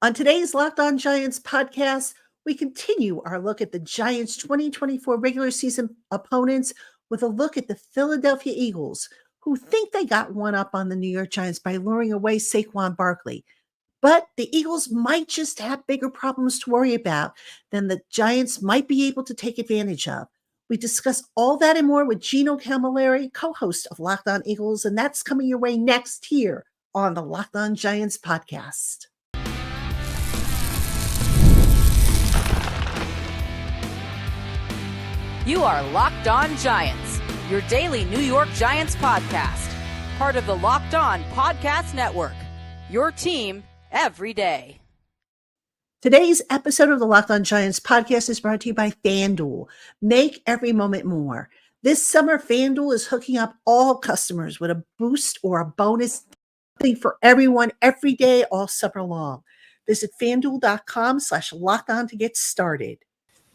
On today's Locked On Giants podcast, we continue our look at the Giants' 2024 regular season opponents with a look at the Philadelphia Eagles, who think they got one up on the New York Giants by luring away Saquon Barkley. But the Eagles might just have bigger problems to worry about than the Giants might be able to take advantage of. We discuss all that and more with Gino Cammilleri, co-host of Locked On Eagles, and that's coming your way next here on the Locked On Giants podcast. You are Locked On Giants, your daily New York Giants podcast. Part of the Locked On Podcast Network, your team every day. Today's episode of the Locked On Giants podcast is brought to you by FanDuel. Make every moment more. This summer, FanDuel is hooking up all customers with a boost or a bonus for everyone every day all summer long. Visit FanDuel.com/LockedOn to get started.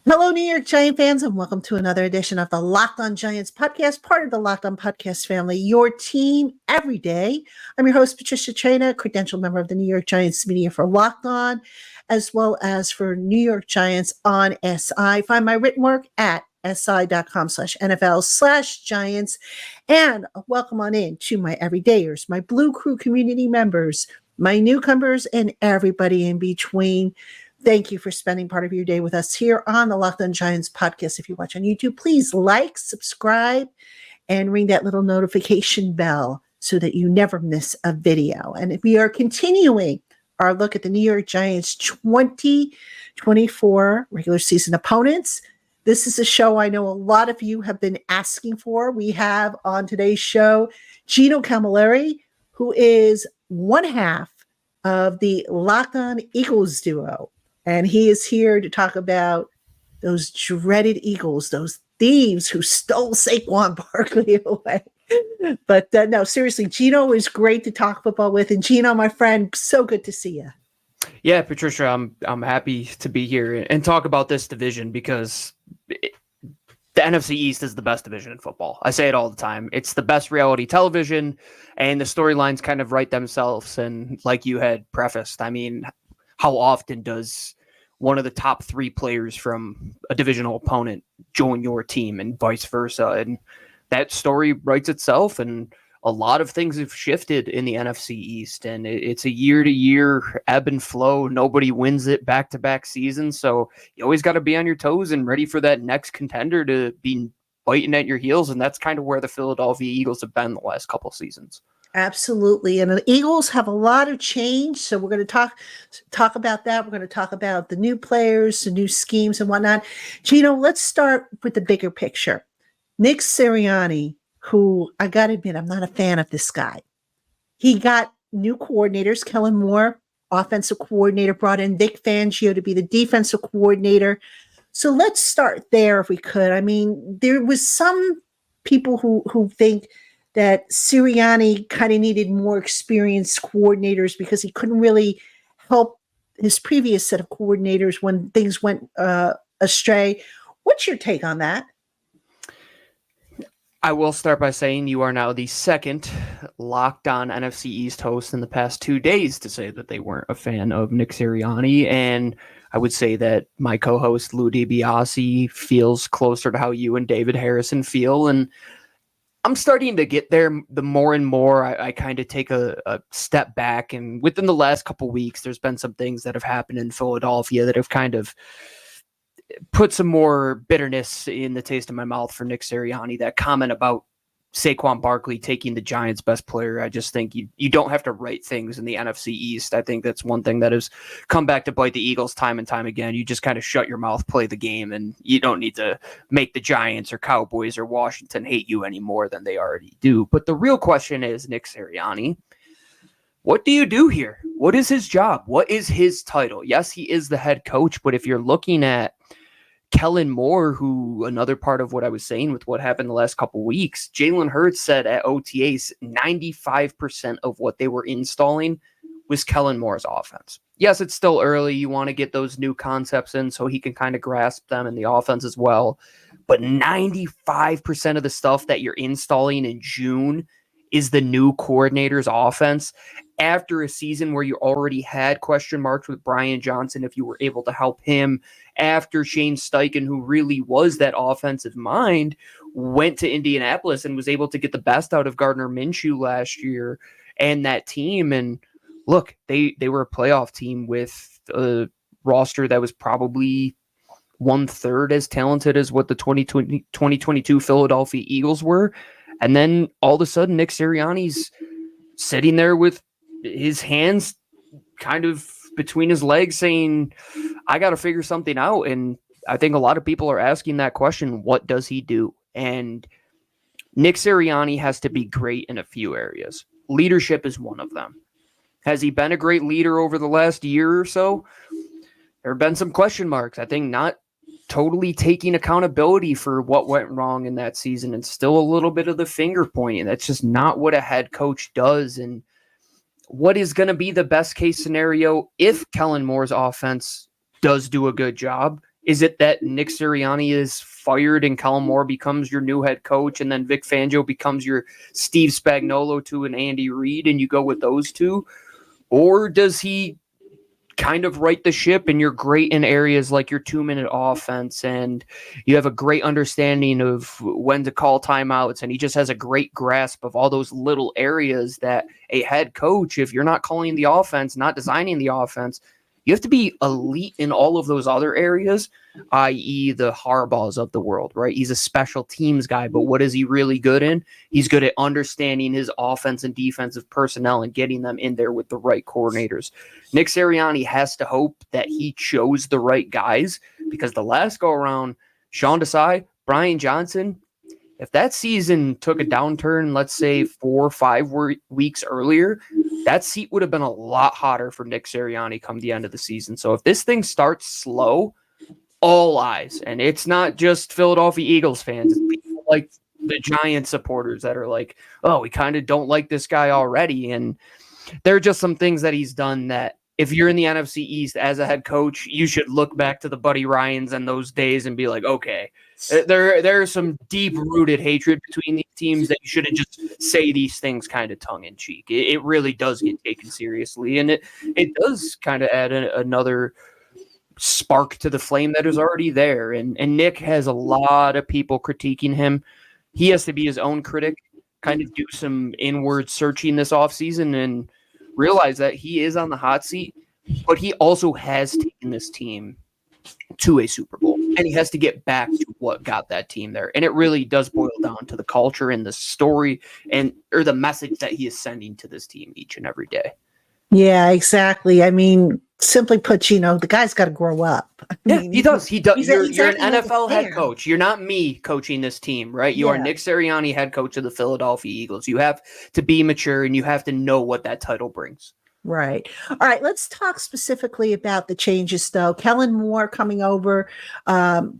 Hello, New York Giant fans, and welcome to another edition of the Locked On Giants podcast, part of the Locked On Podcast family, your team every day. I'm your host, Patricia Traina, credentialed member of the New York Giants media for Locked On, as well as for New York Giants on SI. Find my written work at si.com/NFL/Giants. And welcome on in to my everydayers, my Blue Crew community members, my newcomers, and everybody in between. Thank you for spending part of your day with us here on the Locked On Giants podcast. If you watch on YouTube, please like, subscribe, and ring that little notification bell so that you never miss a video. And we are continuing our look at the New York Giants 2024 regular season opponents. This is a show I know a lot of you have been asking for. We have on today's show Gino Cammilleri, who is one half of the Locked On Eagles duo. And he is here to talk about those dreaded Eagles, those thieves who stole Saquon Barkley away. But no, seriously, Gino is great to talk football with. And Gino, my friend, so good to see you. Yeah, Patricia, I'm happy to be here and talk about this division because the NFC East is the best division in football. I say it all the time. It's the best reality television, and the storylines kind of write themselves. And like you had prefaced, I mean, how often does one of the top three players from a divisional opponent join your team and vice versa? And that story writes itself, and a lot of things have shifted in the NFC East, and it's a year-to-year ebb and flow. Nobody wins it back-to-back seasons, so you always got to be on your toes and ready for that next contender to be biting at your heels, and that's kind of where the Philadelphia Eagles have been the last couple seasons. Absolutely. And the Eagles have a lot of change. So we're going to talk about that. We're going to talk about the new players, the new schemes and whatnot. Gino, let's start with the bigger picture. Nick Siriani, who I got to admit, I'm not a fan of this guy. He got new coordinators, Kellen Moore, offensive coordinator, brought in Vic Fangio to be the defensive coordinator. So let's start there if we could. I mean, there was some people who think that Sirianni kind of needed more experienced coordinators because he couldn't really help his previous set of coordinators when things went astray. What's your take on that? I will start by saying you are now the second Locked On NFC East host in the past 2 days to say that they weren't a fan of Nick Sirianni. And I would say that my co-host Lou DiBiase feels closer to how you and David Harrison feel. And I'm starting to get there. The more and more I kind of take a step back, and within the last couple of weeks, there's been some things that have happened in Philadelphia that have kind of put some more bitterness in the taste of my mouth for Nick Sirianni. That comment about Saquon Barkley taking the Giants' best player, I just think you don't have to write things in the NFC East. I think that's one thing that has come back to bite the Eagles time and time again. You just kind of shut your mouth, play the game, and you don't need to make the Giants or Cowboys or Washington hate you any more than they already do. But the real question is, Nick Sirianni, what do you do here? What is his job? What is his title? Yes, he is the head coach, but if you're looking at Kellen Moore, who another part of what I was saying with what happened the last couple weeks, Jalen Hurts said at OTAs 95% of what they were installing was Kellen Moore's offense. Yes, it's still early. You want to get those new concepts in so he can kind of grasp them in the offense as well. But 95% of the stuff that you're installing in June is the new coordinator's offense. after a season where you already had question marks with Brian Johnson, if you were able to help him after Shane Steichen, who really was that offensive mind, went to Indianapolis and was able to get the best out of Gardner Minshew last year and that team. And look, they were a playoff team with a roster that was probably 1/3 as talented as what the 2022 Philadelphia Eagles were. And then all of a sudden, Nick Sirianni's sitting there with his hands kind of between his legs saying, I got to figure something out. And I think a lot of people are asking that question, what does he do? And Nick Sirianni has to be great in a few areas. Leadership is one of them. Has he been a great leader over the last year or so? There have been some question marks. I think not totally taking accountability for what went wrong in that season, and still a little bit of the finger pointing. That's just not what a head coach does. And what is going to be the best case scenario if Kellen Moore's offense does do a good job? Is it that Nick Sirianni is fired and Kellen Moore becomes your new head coach, and then Vic Fangio becomes your Steve Spagnuolo to an Andy Reid, and you go with those two? Or does he kind of right the ship and you're great in areas like your 2-minute offense and you have a great understanding of when to call timeouts, and he just has a great grasp of all those little areas that a head coach, if you're not calling the offense, not designing the offense, you have to be elite in all of those other areas, i.e. the Harbaughs of the world, right? He's a special teams guy, but what is he really good in? He's good at understanding his offense and defensive personnel and getting them in there with the right coordinators. Nick Sirianni has to hope that he chose the right guys, because the last go around, Sean Desai, Brian Johnson, if that season took a downturn, let's say 4 or 5 weeks earlier, that seat would have been a lot hotter for Nick Sirianni come the end of the season. So if this thing starts slow, all eyes, and it's not just Philadelphia Eagles fans, it's people like the Giants supporters that are like, oh, we kind of don't like this guy already. And there are just some things that he's done that if you're in the NFC East as a head coach, you should look back to the Buddy Ryans and those days and be like, okay, there's some deep-rooted hatred between these teams that you shouldn't just say these things kind of tongue-in-cheek. It really does get taken seriously, and it does kind of add another spark to the flame that is already there. And Nick has a lot of people critiquing him. He has to be his own critic, kind of do some inward searching this offseason and realize that he is on the hot seat, but he also has taken this team to a Super Bowl, and he has to get back to what got that team there. And it really does boil down to the culture and the story or the message that he is sending to this team each and every day. Yeah, exactly. I mean, simply put, the guy's got to grow up. He does. You're an like NFL head coach. You're not me coaching this team, right? You are Nick Sirianni, head coach of the Philadelphia Eagles. You have to be mature, and you have to know what that title brings. Right. All right. Let's talk specifically about the changes, though. Kellen Moore coming over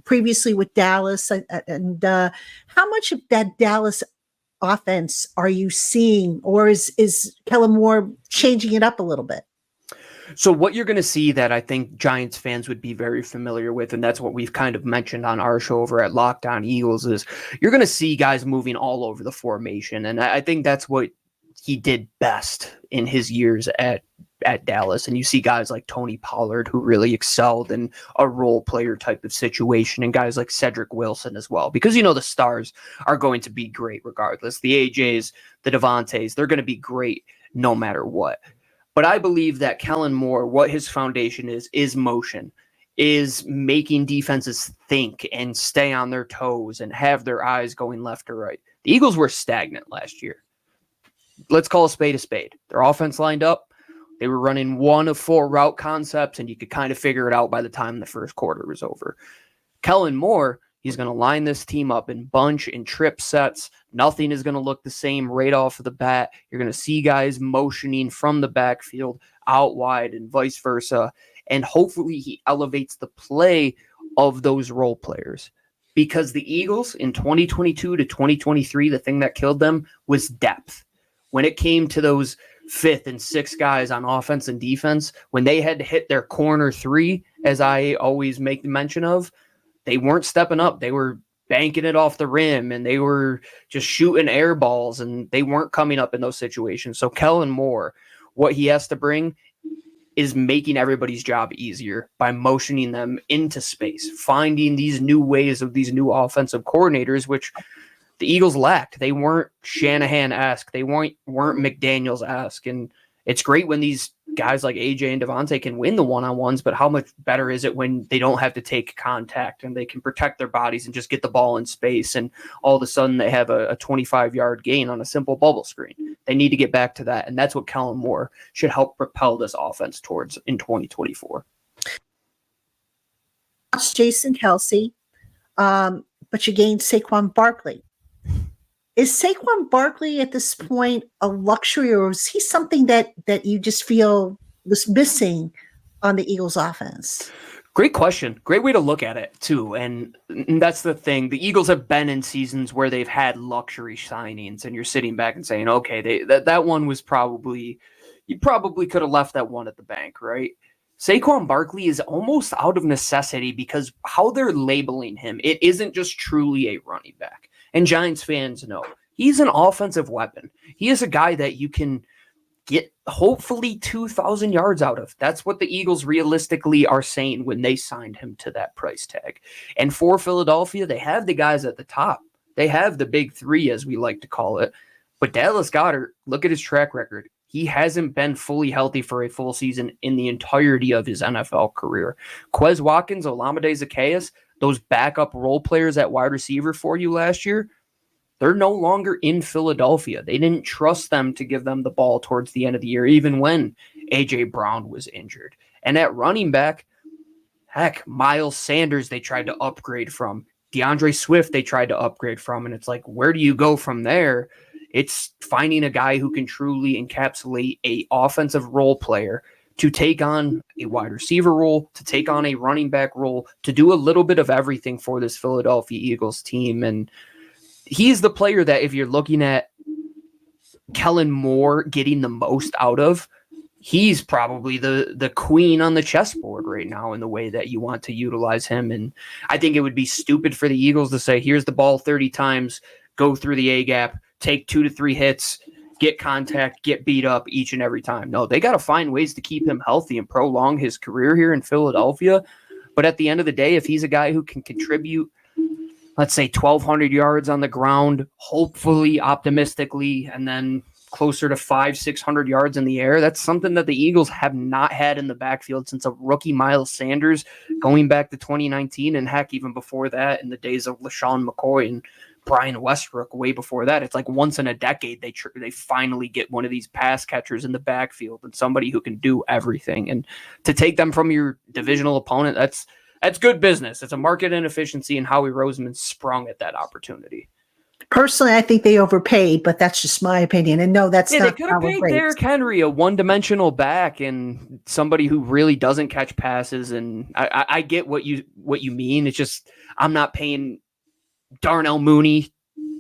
previously with Dallas, and how much of that Dallas offense are you seeing, or is Kellen Moore changing it up a little bit? So what you're going to see that I think Giants fans would be very familiar with, and that's what we've kind of mentioned on our show over at Locked On Eagles, is you're going to see guys moving all over the formation. And I think that's what he did best in his years at Dallas. And you see guys like Tony Pollard, who really excelled in a role player type of situation, and guys like Cedric Wilson as well, because, the stars are going to be great regardless. The AJs, the Devontaes, they're going to be great no matter what. But I believe that Kellen Moore, what his foundation is motion, is making defenses think and stay on their toes and have their eyes going left or right. The Eagles were stagnant last year. Let's call a spade a spade. Their offense lined up. They were running 1 of 4 route concepts, and you could kind of figure it out by the time the first quarter was over. Kellen Moore, he's going to line this team up in bunch and trip sets. Nothing is going to look the same right off of the bat. You're going to see guys motioning from the backfield out wide and vice versa. And hopefully he elevates the play of those role players. Because the Eagles in 2022 to 2023, the thing that killed them was depth. When it came to those 5th and 6th guys on offense and defense, when they had to hit their corner 3, as I always make the mention of, they weren't stepping up. They were banking it off the rim, and they were just shooting air balls, and they weren't coming up in those situations. So Kellen Moore, what he has to bring is making everybody's job easier by motioning them into space, finding these new ways of these new offensive coordinators, which the Eagles lacked. They weren't Shanahan-esque. They weren't McDaniels-esque. And it's great when these guys like AJ and Devontae can win the one-on-ones, but how much better is it when they don't have to take contact and they can protect their bodies and just get the ball in space, and all of a sudden they have a 25-yard gain on a simple bubble screen. They need to get back to that, and that's what Kellen Moore should help propel this offense towards in 2024. Jason Kelsey, but you gained Saquon Barkley. Is Saquon Barkley at this point a luxury, or is he something that you just feel was missing on the Eagles offense? Great question. Great way to look at it, too. And that's the thing. The Eagles have been in seasons where they've had luxury signings, and you're sitting back and saying, okay, that one was you probably could have left that one at the bank, right? Saquon Barkley is almost out of necessity because how they're labeling him, it isn't just truly a running back. And Giants fans know he's an offensive weapon. He is a guy that you can get hopefully 2,000 yards out of. That's what the Eagles realistically are saying when they signed him to that price tag. And for Philadelphia, they have the guys at the top. They have the big three, as we like to call it. But Dallas Goedert, look at his track record. He hasn't been fully healthy for a full season in the entirety of his NFL career. Quez Watkins, Olamide Zaccheaus, those backup role players at wide receiver for you last year, they're no longer in Philadelphia. They didn't trust them to give them the ball towards the end of the year, even when A.J. Brown was injured. And at running back, heck, Miles Sanders they tried to upgrade from. DeAndre Swift they tried to upgrade from. And it's like, where do you go from there? It's finding a guy who can truly encapsulate a offensive role player to take on a wide receiver role, to take on a running back role, to do a little bit of everything for this Philadelphia Eagles team. And he's the player that if you're looking at Kellen Moore getting the most out of, he's probably the queen on the chessboard right now in the way that you want to utilize him. And I think it would be stupid for the Eagles to say, here's the ball 30 times, go through the A-gap, take 2 to 3 hits, get contact, get beat up each and every time. No, they got to find ways to keep him healthy and prolong his career here in Philadelphia. But at the end of the day, if he's a guy who can contribute, let's say 1,200 yards on the ground, hopefully, optimistically, and then closer to 500-600 yards in the air, that's something that the Eagles have not had in the backfield since a rookie Miles Sanders going back to 2019, and heck, even before that, in the days of LaShawn McCoy and Brian Westbrook way before that. It's like once in a decade they finally get one of these pass catchers in the backfield and somebody who can do everything. And to take them from your divisional opponent, that's good business. It's a market inefficiency, and Howie Roseman sprung at that opportunity. Personally, I think they overpaid, but that's just my opinion. And no, that's not. They could have paid Derrick Henry, a one-dimensional back, and somebody who really doesn't catch passes. And I get what you mean. It's just I'm not paying Darnell Mooney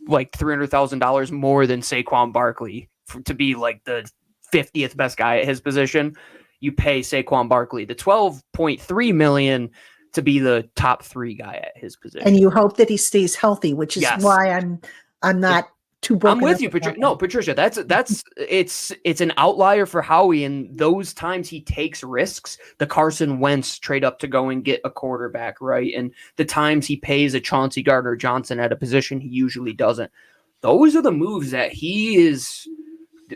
like $300,000 more than Saquon Barkley to be like the 50th best guy at his position. You pay Saquon Barkley the $12.3 million to be the top 3 guy at his position. And you hope that he stays healthy, which is why I'm not too broken. I'm with you, Patricia. No, Patricia, that's it's an outlier for Howie, and those times he takes risks. The Carson Wentz trade up to go and get a quarterback, right? And the times he pays a Chauncey Gardner-Johnson at a position he usually doesn't. Those are the moves that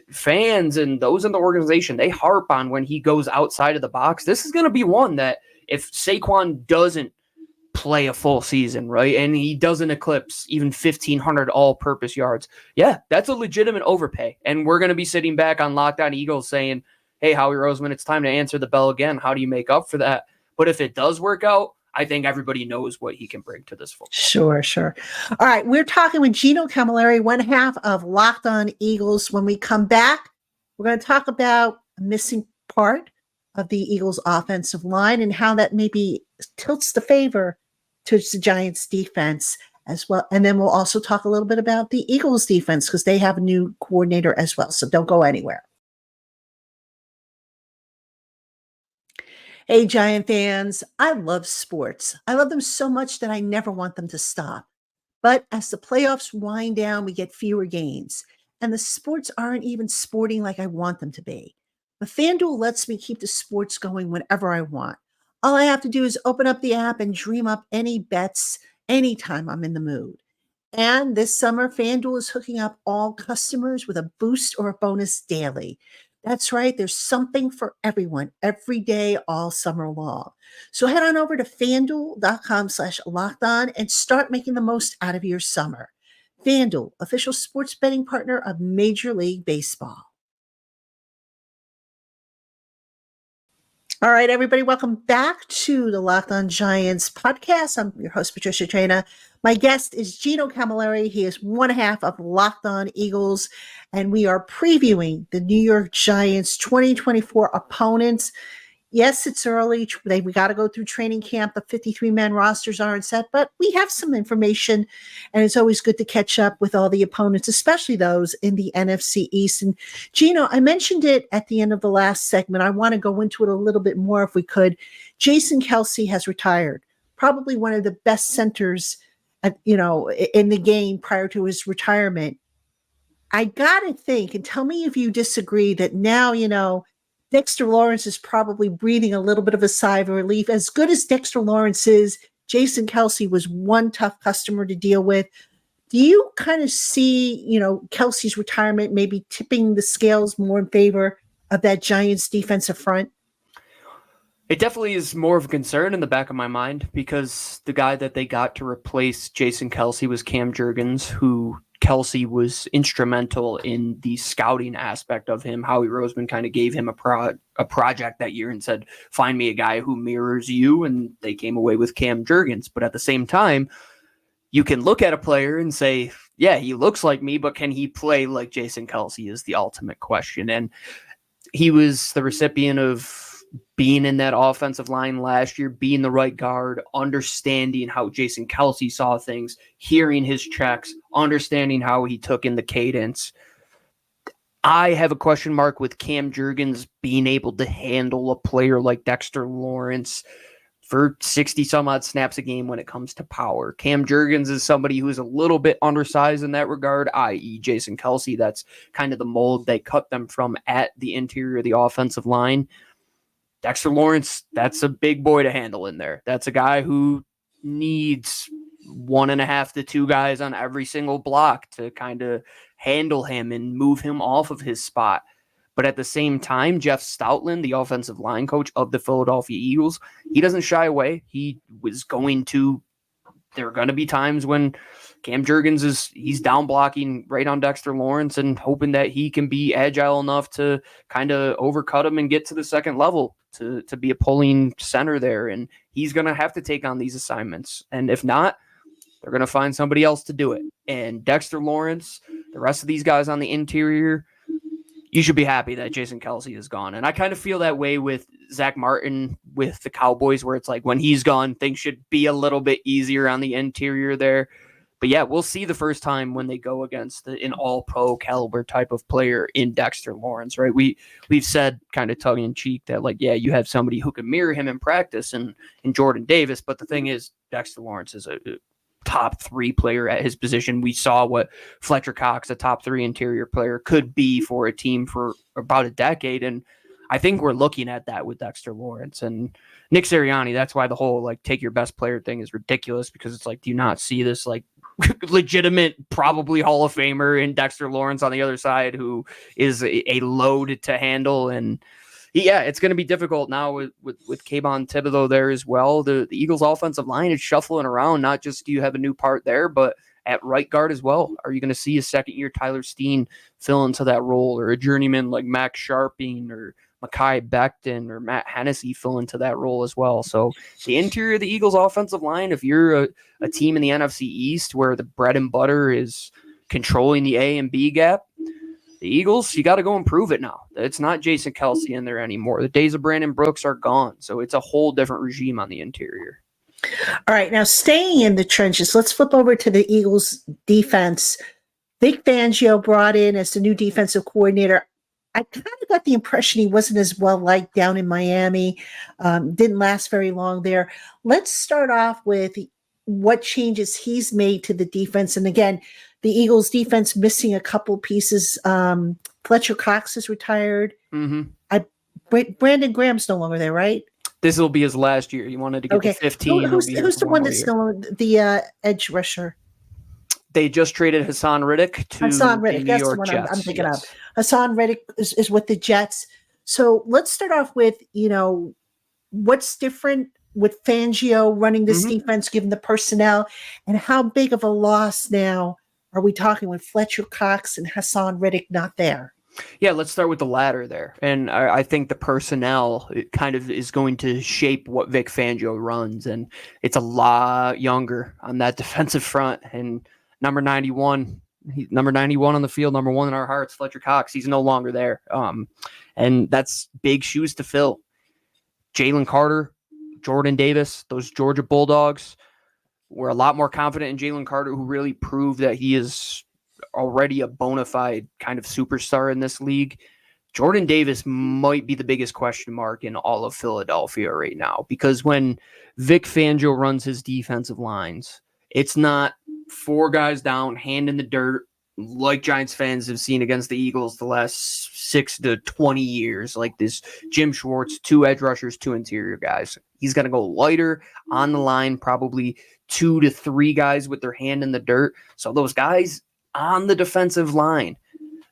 fans and those in the organization, they harp on when he goes outside of the box. This is going to be one that if Saquon doesn't play a full season, right, and he doesn't eclipse even 1,500 all-purpose yards, yeah, that's a legitimate overpay. And we're going to be sitting back on Locked On Eagles saying, hey, Howie Roseman, it's time to answer the bell again. How do you make up for that? But if it does work out, I think everybody knows what he can bring to this football. Sure. All right, we're talking with Gino Cammilleri, one half of Locked On Eagles. When we come back, we're going to talk about a missing part of the Eagles' offensive line and how that maybe tilts the favor towards the Giants' defense as well. And then we'll also talk a little bit about the Eagles' defense because they have a new coordinator as well. So don't go anywhere. Hey, Giant fans, I love sports. I love them so much that I never want them to stop. But as the playoffs wind down, we get fewer games. And the sports aren't even sporting like I want them to be. But FanDuel lets me keep the sports going whenever I want. All I have to do is open up the app and dream up any bets anytime I'm in the mood. And this summer, FanDuel is hooking up all customers with a boost or a bonus daily. That's right, there's something for everyone every day, all summer long. So head on over to fanduel.com/lockedon and start making the most out of your summer. FanDuel, official sports betting partner of Major League Baseball. All right, everybody, welcome back to the Locked On Giants podcast. I'm your host, Patricia Traina. My guest is Gino Cammilleri. He is one half of Locked On Eagles, and we are previewing the New York Giants 2024 opponents. Yes, it's early. We got to go through training camp. The 53-man rosters aren't set, but we have some information, and it's always good to catch up with all the opponents, especially those in the NFC East. And Gino, I mentioned it at the end of the last segment. I want to go into it a little bit more if we could. Jason Kelce has retired, probably one of the best centers, in the game prior to his retirement. I got to think, and tell me if you disagree, that now, Dexter Lawrence is probably breathing a little bit of a sigh of relief. As good as Dexter Lawrence is, Jason Kelce was one tough customer to deal with. Do you kind of see, Kelce's retirement maybe tipping the scales more in favor of that Giants defensive front? It definitely is more of a concern in the back of my mind because the guy that they got to replace Jason Kelce was Cam Jurgens, who Kelce was instrumental in the scouting aspect of him. Howie Roseman kind of gave him a project that year and said, find me a guy who mirrors you, and they came away with Cam Jurgens. But at the same time, you can look at a player and say, yeah, he looks like me, but can he play like Jason Kelce is the ultimate question. And he was the recipient of being in that offensive line last year, being the right guard, understanding how Jason Kelce saw things, hearing his checks, understanding how he took in the cadence. I have a question mark with Cam Jurgens being able to handle a player like Dexter Lawrence for 60 some odd snaps a game when it comes to power. Cam Jurgens is somebody who is a little bit undersized in that regard, i.e. Jason Kelce. That's kind of the mold they cut them from at the interior of the offensive line. Dexter Lawrence, that's a big boy to handle in there. That's a guy who needs 1.5 to 2 guys on every single block to kind of handle him and move him off of his spot. But at the same time, Jeff Stoutland, the offensive line coach of the Philadelphia Eagles, he doesn't shy away. There are going to be times when Cam Jurgens he's down blocking right on Dexter Lawrence and hoping that he can be agile enough to kind of overcut him and get to the second level to be a pulling center there. And he's going to have to take on these assignments. And if not, they're going to find somebody else to do it. And Dexter Lawrence, the rest of these guys on the interior, you should be happy that Jason Kelce is gone. And I kind of feel that way with Zach Martin with the Cowboys, where it's like when he's gone, things should be a little bit easier on the interior there. But yeah, we'll see the first time when they go against an all-pro caliber type of player in Dexter Lawrence, right? We've said kind of tongue-in-cheek that, like, yeah, you have somebody who can mirror him in practice and Jordan Davis. But the thing is, Dexter Lawrence is a top 3 player at his position. We saw what Fletcher Cox, a top 3 interior player, could be for a team for about a decade. And I think we're looking at that with Dexter Lawrence and Nick Sirianni. That's why the whole take your best player thing is ridiculous, because it's like, do you not see this legitimate, probably Hall of Famer in Dexter Lawrence on the other side, who is a load to handle? And yeah, it's going to be difficult now with Kayvon Thibodeau there as well. The Eagles offensive line is shuffling around. Not just do you have a new part there, but at right guard as well. Are you going to see a second-year Tyler Steen fill into that role, or a journeyman like Max Sharping or Mekhi Becton or Matt Hennessy fill into that role as well? So the interior of the Eagles offensive line, if you're a team in the NFC East where the bread and butter is controlling the A and B gap, the Eagles, you got to go improve it now. It's not Jason Kelce in there anymore. The days of Brandon Brooks are gone. So it's a whole different regime on the interior. All right, now staying in the trenches, let's flip over to the Eagles defense. Vic Fangio brought in as the new defensive coordinator. I kind of got the impression he wasn't as well liked down in Miami. Didn't last very long there. Let's start off with what changes he's made to the defense. And again, the Eagles defense missing a couple pieces. Fletcher Cox is retired. Mm-hmm. I Brandon Graham's no longer there, right? This will be his last year. He wanted to get to 15. Who's He'll be here the for one more that's year. still the edge rusher? They just traded Hassan Riddick to Hassan the Riddick. New That's the York one Jets. I'm thinking Yes. of. Hassan Riddick is with the Jets. So let's start off with, what's different with Fangio running this defense, given the personnel, and how big of a loss now are we talking with Fletcher Cox and Hassan Riddick not there? Yeah, let's start with the latter there. And I think the personnel kind of is going to shape what Vic Fangio runs. And it's a lot younger on that defensive front. And number 91 on the field, number 1 in our hearts, Fletcher Cox, he's no longer there. And that's big shoes to fill. Jalen Carter, Jordan Davis, those Georgia Bulldogs, we're a lot more confident in Jalen Carter, who really proved that he is already a bona fide kind of superstar in this league. Jordan Davis might be the biggest question mark in all of Philadelphia right now, because when Vic Fangio runs his defensive lines, it's not 4 guys down, hand in the dirt, like Giants fans have seen against the Eagles the last 6 to 20 years, like this Jim Schwartz, 2 edge rushers, 2 interior guys. He's going to go lighter on the line, probably 2 to 3 guys with their hand in the dirt. So those guys on the defensive line,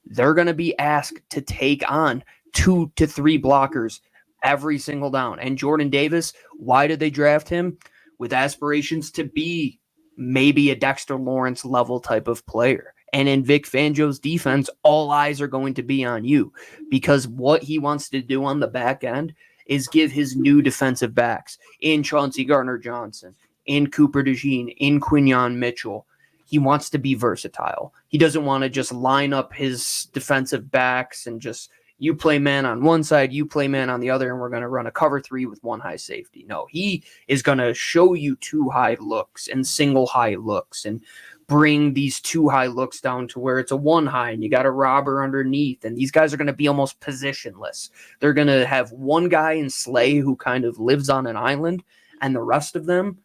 they're going to be asked to take on 2 to 3 blockers every single down. And Jordan Davis, why did they draft him? With aspirations to be maybe a Dexter Lawrence level type of player. And in Vic Fangio's defense, all eyes are going to be on you, because what he wants to do on the back end is give his new defensive backs in Chauncey Gardner-Johnson, in Cooper DeJean, in Quinyon Mitchell. He wants to be versatile. He doesn't want to just line up his defensive backs and just, you play man on one side, you play man on the other, and we're going to run a cover 3 with 1 high safety. No, he is going to show you 2 high looks and single high looks and bring these 2 high looks down to where it's a 1 high and you got a robber underneath. And these guys are going to be almost positionless. They're going to have 1 guy in Slay who kind of lives on an island, and the rest of them,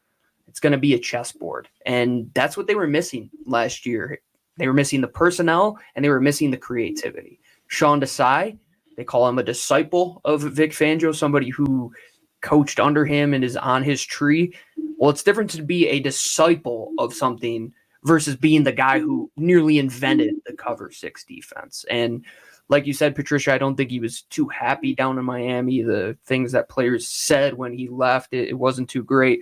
it's going to be a chessboard. And that's what they were missing last year. They were missing the personnel and they were missing the creativity. Sean Desai, they call him a disciple of Vic Fangio, somebody who coached under him and is on his tree. Well, it's different to be a disciple of something versus being the guy who nearly invented the cover 6 defense. And like you said, Patricia, I don't think he was too happy down in Miami. The things that players said when he left, it wasn't too great.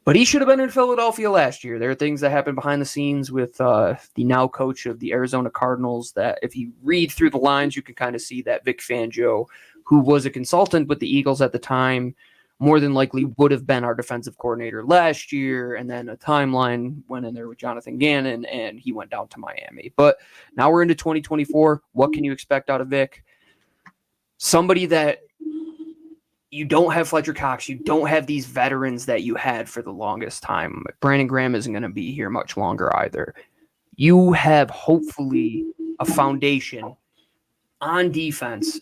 But he should have been in Philadelphia last year. There are things that happened behind the scenes with the now coach of the Arizona Cardinals that if you read through the lines, you can kind of see that Vic Fangio, who was a consultant with the Eagles at the time, more than likely would have been our defensive coordinator last year. And then a timeline went in there with Jonathan Gannon and he went down to Miami. But now we're into 2024. What can you expect out of Vic? Somebody that you don't have Fletcher Cox. You don't have these veterans that you had for the longest time. Brandon Graham isn't going to be here much longer either. You have hopefully a foundation on defense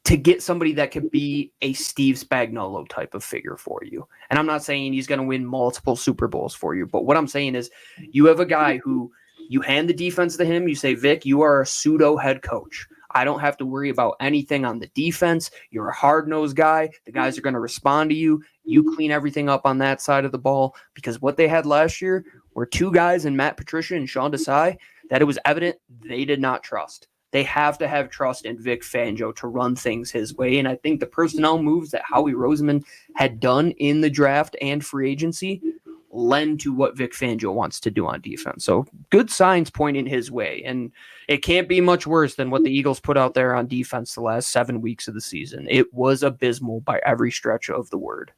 to get somebody that could be a Steve Spagnuolo type of figure for you. And I'm not saying he's going to win multiple Super Bowls for you, but what I'm saying is you have a guy who you hand the defense to him. You say, Vic, you are a pseudo head coach. I don't have to worry about anything on the defense. You're a hard-nosed guy. The guys are going to respond to you. You clean everything up on that side of the ball, because what they had last year were 2 guys in Matt Patricia and Sean Desai that it was evident they did not trust. They have to have trust in Vic Fangio to run things his way. And I think the personnel moves that Howie Roseman had done in the draft and free agency lend to what Vic Fangio wants to do on defense. So good signs pointing his way. And it can't be much worse than what the Eagles put out there on defense the last 7 weeks of the season. It was abysmal by every stretch of the word.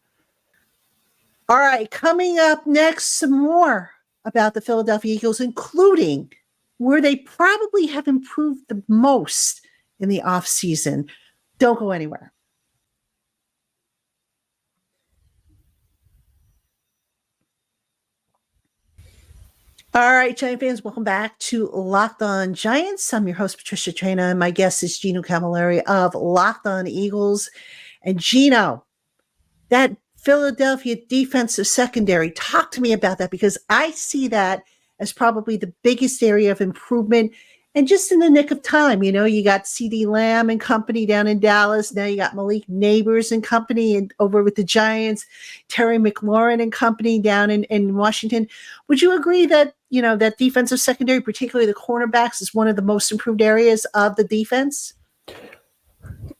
All right, coming up next, some more about the Philadelphia Eagles, including where they probably have improved the most in the offseason. Don't go anywhere. All right, Giant fans, welcome back to Locked On Giants. I'm your host, Patricia Traina, and my guest is Gino Cammilleri of Locked On Eagles. And Gino, that Philadelphia defensive secondary, talk to me about that, because I see that as probably the biggest area of improvement. And just in the nick of time, you got CD Lamb and company down in Dallas. Now you got Malik Neighbors and company and over with the Giants, Terry McLaurin and company down in Washington. Would you agree that, that defensive secondary, particularly the cornerbacks, is one of the most improved areas of the defense?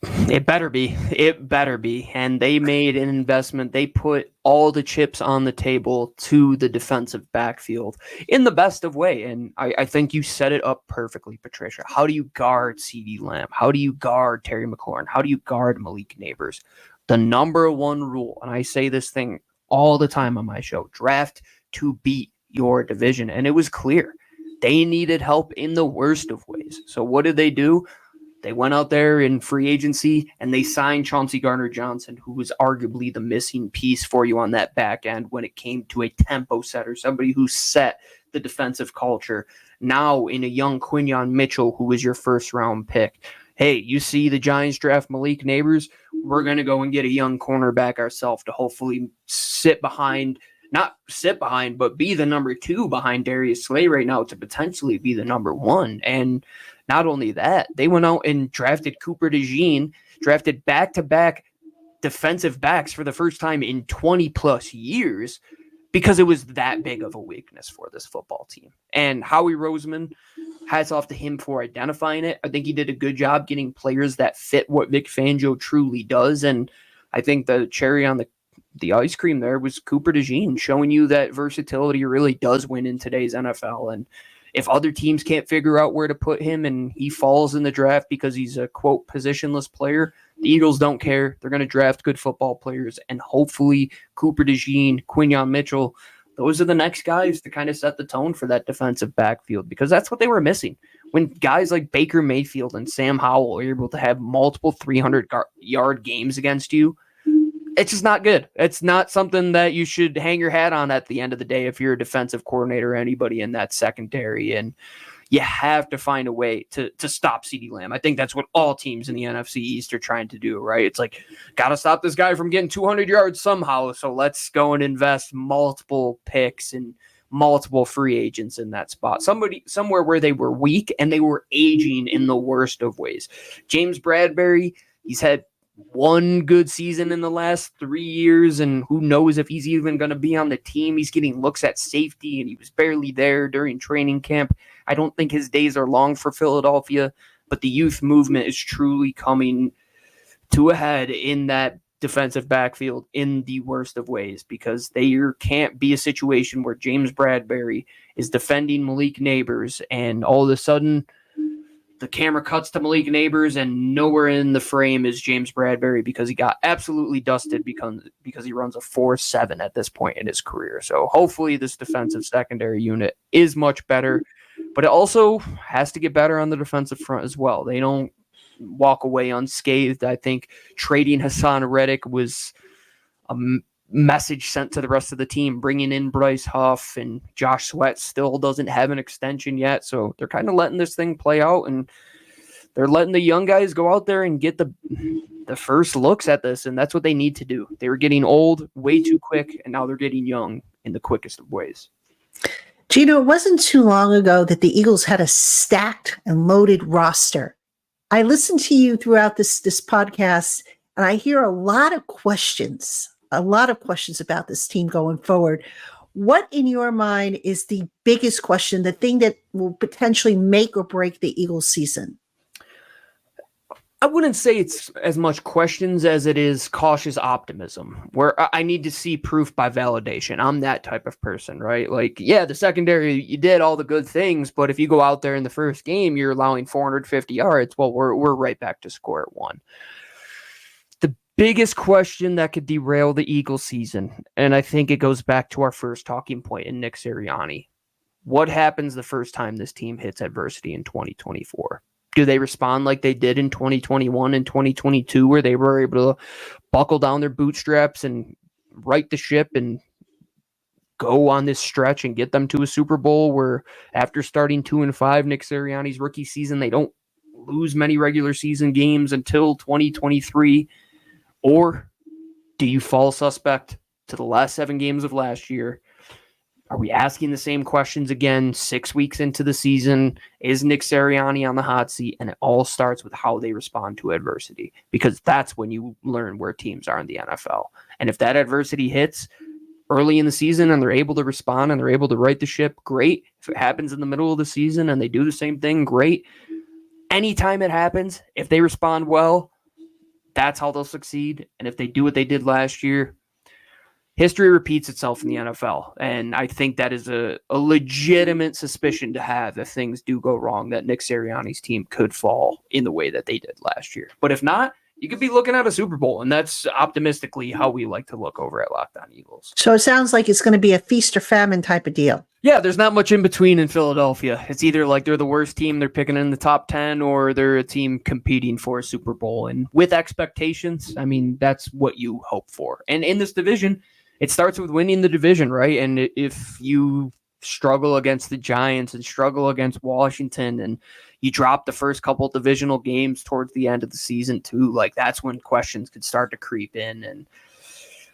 It better be. It better be. And they made an investment. They put all the chips on the table to the defensive backfield in the best of way. And I think you set it up perfectly, Patricia. How do you guard CeeDee Lamb? How do you guard Terry McLaurin? How do you guard Malik Neighbors? The number one rule, and I say this thing all the time on my show, draft to beat your division. And it was clear. They needed help in the worst of ways. So what did they do? They went out there in free agency and they signed Chauncey Gardner-Johnson, who was arguably the missing piece for you on that back end when it came to a tempo setter, somebody who set the defensive culture. Now in a young Quinyon Mitchell, who was your first round pick. Hey, you see the Giants draft Malik Neighbors? We're going to go and get a young cornerback ourselves to hopefully not sit behind, but be the number 2 behind Darius Slay right now to potentially be the number 1. And not only that, they went out and drafted Cooper DeJean, drafted back-to-back defensive backs for the first time in 20-plus years because it was that big of a weakness for this football team. And Howie Roseman, hats off to him for identifying it. I think he did a good job getting players that fit what Vic Fangio truly does. And I think the cherry on the ice cream there was Cooper DeJean, showing you that versatility really does win in today's NFL. And if other teams can't figure out where to put him and he falls in the draft because he's a, quote, positionless player, the Eagles don't care. They're going to draft good football players. And hopefully Cooper DeJean, Quinyon Mitchell, those are the next guys to kind of set the tone for that defensive backfield because that's what they were missing. When guys like Baker Mayfield and Sam Howell are able to have multiple 300-yard games against you, it's just not good. It's not something that you should hang your hat on at the end of the day if you're a defensive coordinator or anybody in that secondary. And you have to find a way to stop CeeDee Lamb. I think that's what all teams in the NFC East are trying to do, right? It's like, got to stop this guy from getting 200 yards somehow. So let's go and invest multiple picks and multiple free agents in that spot. Somewhere where they were weak and they were aging in the worst of ways. James Bradbury, he's had one good season in the last 3 years, and who knows if he's even going to be on the team. He's getting looks at safety, and he was barely there during training camp. I don't think his days are long for Philadelphia, but the youth movement is truly coming to a head in that defensive backfield in the worst of ways because there can't be a situation where James Bradbury is defending Malik Neighbors, and all of a sudden the camera cuts to Malik Neighbors and nowhere in the frame is James Bradbury because he got absolutely dusted because he runs a 4.7 at this point in his career. So hopefully this defensive secondary unit is much better, but it also has to get better on the defensive front as well. They don't walk away unscathed. I think trading Hassan Reddick was a message sent to the rest of the team. Bringing in Bryce Huff and Josh Sweat still doesn't have an extension yet, so they're kind of letting this thing play out, and they're letting the young guys go out there and get the first looks at this, and that's what they need to do. They were getting old way too quick, and now they're getting young in the quickest of ways. Gino, it wasn't too long ago that the Eagles had a stacked and loaded roster. I listened to you throughout this podcast, and I hear a lot of questions about this team going forward. What, in your mind, is the biggest question, the thing that will potentially make or break the Eagles season? I wouldn't say it's as much questions as it is cautious optimism, where I need to see proof by validation. I'm that type of person, right? Like, yeah, the secondary, you did all the good things, but if you go out there in the first game, you're allowing 450 yards, well, we're right back to square one. The biggest question that could derail the Eagles season, and I think it goes back to our first talking point in Nick Siriani. What happens the first time this team hits adversity in 2024? Do they respond like they did in 2021 and 2022, where they were able to buckle down their bootstraps and right the ship and go on this stretch and get them to a Super Bowl where after starting 2-5, Nick Sirianni's rookie season, they don't lose many regular season games until 2023? Or do you fall suspect to the last 7 games of last year, Are we asking the same questions again 6 weeks into the season? Is Nick Siriani on the hot seat? And it all starts with how they respond to adversity, because that's when you learn where teams are in the NFL. And if that adversity hits early in the season and they're able to respond and they're able to right the ship, great. If it happens in the middle of the season and they do the same thing, great. Anytime it happens, if they respond well, that's how they'll succeed. And if they do what they did last year, history repeats itself in the NFL, and I think that is a legitimate suspicion to have if things do go wrong, that Nick Sirianni's team could fall in the way that they did last year. But if not, you could be looking at a Super Bowl, and that's optimistically how we like to look over at Locked On Eagles. So it sounds like it's going to be a feast or famine type of deal. Yeah, there's not much in between in Philadelphia. It's either like they're the worst team, they're picking in the top 10, or they're a team competing for a Super Bowl. And with expectations, I mean, that's what you hope for. And in this division, it starts with winning the division, right? And if you struggle against the Giants and struggle against Washington and you drop the first couple divisional games towards the end of the season too, like that's when questions could start to creep in. And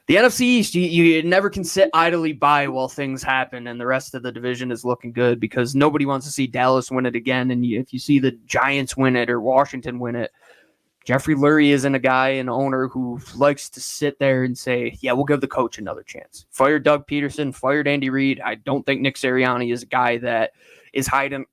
the NFC East, you never can sit idly by while things happen and the rest of the division is looking good, because nobody wants to see Dallas win it again. And if you see the Giants win it or Washington win it, Jeffrey Lurie isn't a guy, an owner who likes to sit there and say, yeah, we'll give the coach another chance. Fired Doug Peterson, fired Andy Reid. I don't think Nick Sirianni is a guy that is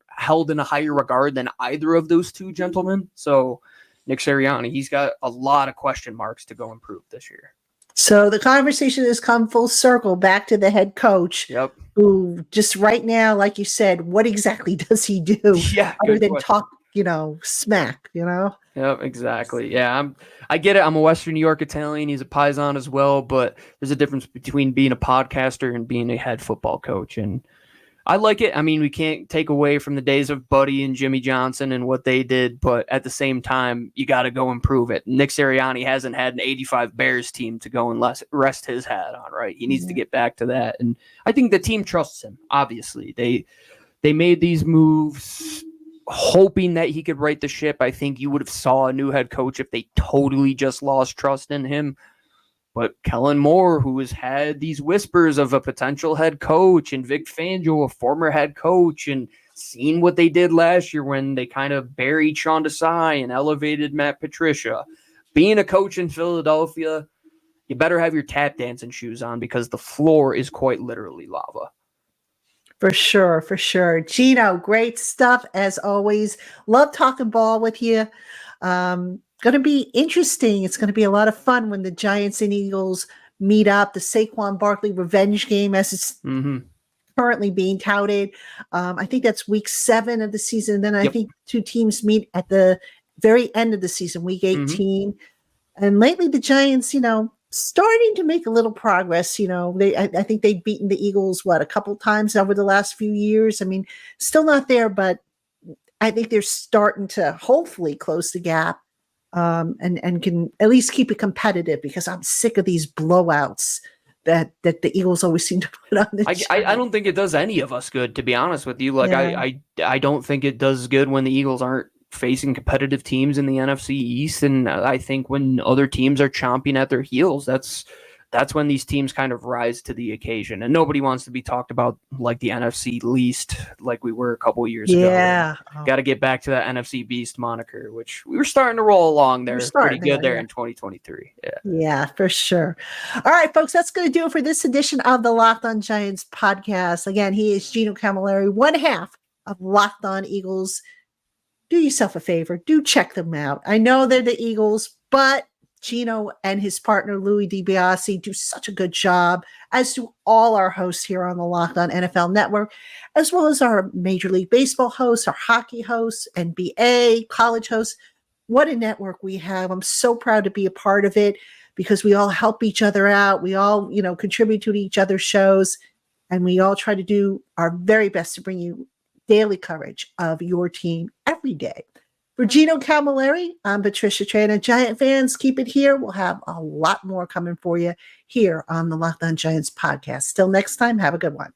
held in a higher regard than either of those two gentlemen. So Nick Sirianni, he's got a lot of question marks to go improve this year. So the conversation has come full circle back to the head coach. Yep. Who just right now, like you said, what exactly does he do? Yeah, other than talk, smack, Yep, exactly. Yeah, I get it. I'm a Western New York Italian. He's a Paisan as well, but there's a difference between being a podcaster and being a head football coach. And I like it. I mean, we can't take away from the days of Buddy and Jimmy Johnson and what they did, but at the same time, you got to go improve it. Nick Sirianni hasn't had an 85 Bears team to go and rest his hat on, right? He needs to get back to that. And I think the team trusts him, obviously. They made these moves hoping that he could right the ship. I think you would have saw a new head coach if they totally just lost trust in him. But Kellen Moore, who has had these whispers of a potential head coach, and Vic Fangio, a former head coach, and seen what they did last year when they kind of buried Sean Desai and elevated Matt Patricia. Being a coach in Philadelphia, you better have your tap dancing shoes on, because the floor is quite literally lava. For sure. Gino, great stuff as always. Love talking ball with you. Going to be interesting. It's going to be a lot of fun when the Giants and Eagles meet up. The Saquon Barkley revenge game, as it's currently being touted. I think that's week 7 of the season. Then I think two teams meet at the very end of the season, week 18. And lately the Giants, starting to make a little progress. I think they've beaten the Eagles, a couple times over the last few years. I mean, still not there, but I think they're starting to hopefully close the gap and can at least keep it competitive, because I'm sick of these blowouts that the Eagles always seem to put on the I don't think it does any of us good, to be honest with you. I don't think it does good when the Eagles aren't facing competitive teams in the NFC East. And I think when other teams are chomping at their heels, that's when these teams kind of rise to the occasion. And nobody wants to be talked about like the NFC least, like we were a couple of years ago. Yeah. Got to get back to that NFC Beast moniker, which we were starting to roll along there. Pretty good there in 2023. Yeah, for sure. All right, folks, that's going to do it for this edition of the Locked On Giants podcast. Again, he is Gino Cammilleri, one half of Locked On Eagles. Do yourself a favor. Do check them out. I know they're the Eagles, but Gino and his partner, Louis DiBiase, do such a good job, as do all our hosts here on the Locked On NFL Network, as well as our Major League Baseball hosts, our hockey hosts, NBA, college hosts. What a network we have. I'm so proud to be a part of it, because we all help each other out. We all, contribute to each other's shows, and we all try to do our very best to bring you daily coverage of your team every day. For Gino Cammilleri, I'm Patricia Traina. Giant fans, keep it here. We'll have a lot more coming for you here on the Locked On Giants podcast. Till next time, have a good one.